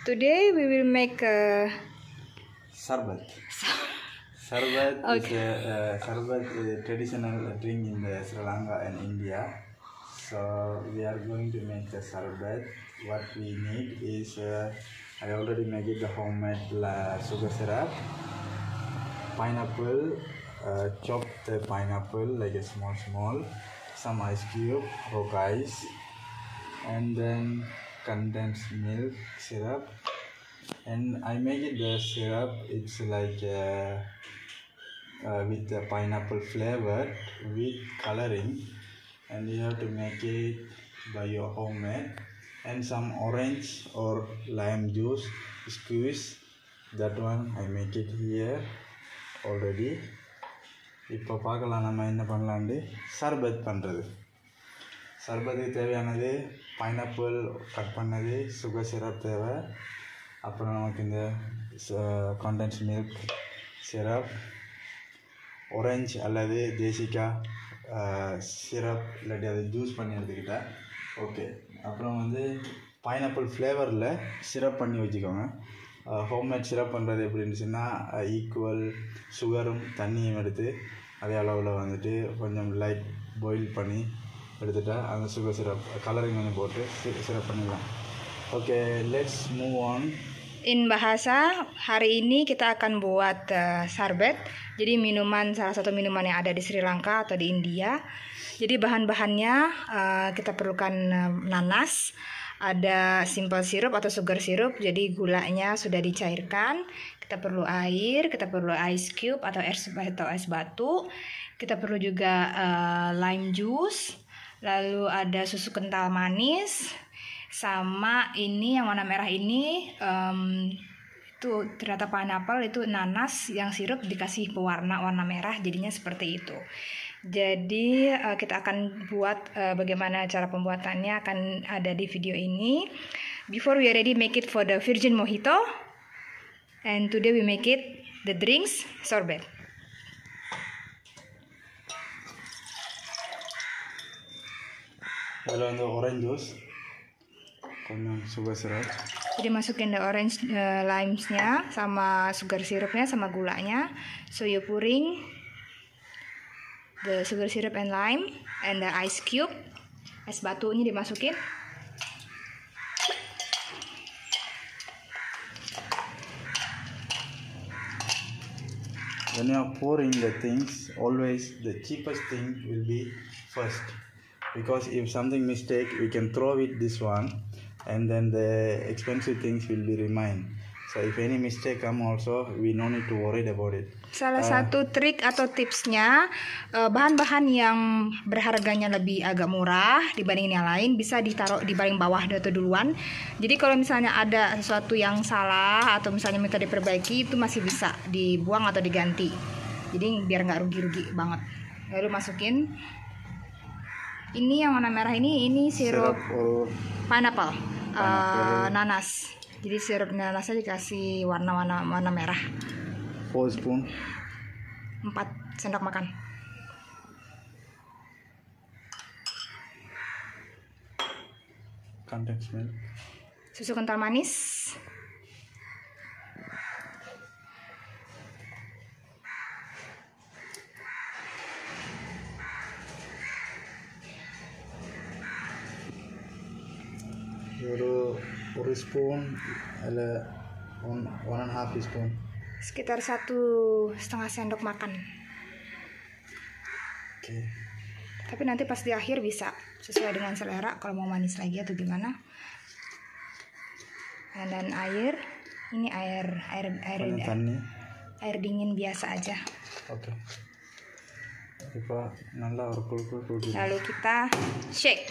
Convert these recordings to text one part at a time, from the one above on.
Today we will make a Sorbet. Sorbet is a traditional drink in Srilanka and India. So we are going to make the sorbet. What we need is I already made the homemade sugar syrup, pineapple, chop the pineapple like a small, some ice cube, rock ice, and then condensed milk syrup. And I make it the syrup. It's like with the pineapple flavor with coloring, and you have to make it by your homemade. And some orange or lime juice squeeze. That one I make it here already. இப்போ பார்க்கலாம் நம்ம என்ன பண்ணலாம்னு. சர்பத் பண்ணுறது. சர்பத்துக்கு தேவையானது pineapple cut பண்ணது, sugar syrup தேவை, அப்புறம் நமக்கு இந்த கண்டென்ஸ் மில்க் சிரப், ஆரஞ்சு அல்லது தேசிக்கா சிரப் இல்லாட்டி அதை ஜூஸ் பண்ணி எடுத்துக்கிட்டேன். ஓகே, அப்புறம் வந்து பைனாப்பிள் ஃப்ளேவரில் சிரப் பண்ணி வச்சுக்கோங்க. ஹோம்மேட் சிரப் பண்ணுறது எப்படி இருந்துச்சுன்னா, ஈக்குவல் சுகரும் தண்ணியும் எடுத்து அதே அளவில் வந்துட்டு கொஞ்சம் லைட் பாயில் பண்ணி எடுத்துட்டா அந்த சுகர் சிரப் கலரிங் கொஞ்சம் போட்டு சிரப் பண்ணிடலாம். Oke, let's move on. In Bahasa, hari ini kita akan buat sorbet. Jadi minuman, salah satu minuman yang ada di Sri Lanka atau di India. Jadi bahan-bahannya kita perlukan nanas, ada simple sirup atau sugar sirup. Jadi gulanya sudah dicairkan. Kita perlu air, kita perlu ice cube atau es batu. Kita perlu juga lime juice. Lalu ada susu kental manis. Sama ini yang warna merah ini itu ternyata pineapple, itu nanas yang sirup dikasih pewarna warna merah, jadinya seperti itu. Jadi kita akan buat bagaimana cara pembuatannya akan ada di video ini. Before we are ready make it for the virgin mojito, and today we make it the drinks sorbet. Kalau untuk orange juice கொஞ்சம் sugar syrup. Jadi masukin the orange limes-nya sama sugar sirupnya sama gulanya. So you pouring the sugar syrup and lime and the ice cube. Es batunya dimasukin. When you are pouring the things, always the cheapest thing will be first. Because if something mistake, we can throw it this one, and then the expensive things will be remain. So if any mistake come also, we no need to worry about it. Salah satu trik atau tipsnya, bahan-bahan yang berharganya lebih agak murah dibanding yang lain bisa ditaruh di paling bawah atau duluan. Jadi kalau misalnya ada sesuatu yang salah atau misalnya minta diperbaiki, itu masih bisa dibuang atau diganti. Jadi biar nggak rugi-rugi banget. Lalu masukin ini yang warna merah ini sirup pineapple, nanas. Jadi sirup nanasnya dikasih warna merah. 4 spoon. 4 sendok makan. Condensed milk. Susu kental manis. ഒരു spoon ada 1.5 teaspoon. Sekitar 1,5 sendok makan. Oke. Tapi nanti pas di akhir bisa sesuai dengan selera kalau mau manis lagi atau gimana. Dan air, ini air dingin biasa aja. Oke. Lalu kita shake.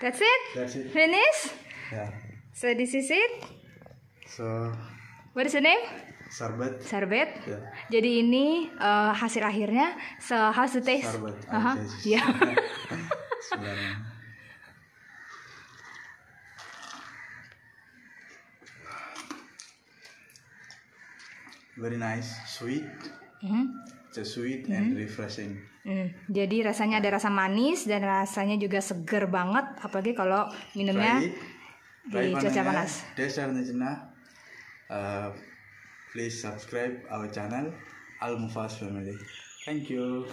That's it? That's it. Finish? Yeah. So this is it? So What is the name? Sorbet. Sorbet. Yeah. Jadi ini hasil akhirnya. So how's the taste? Sorbet. Yeah. Sebenarnya. Very nice, sweet. Just sweet and refreshing. Jadi rasanya ada rasa manis dan rasanya juga seger banget, apalagi kalau minumnya di cuaca panas. Please subscribe our channel Al Mufas Family. Thank you.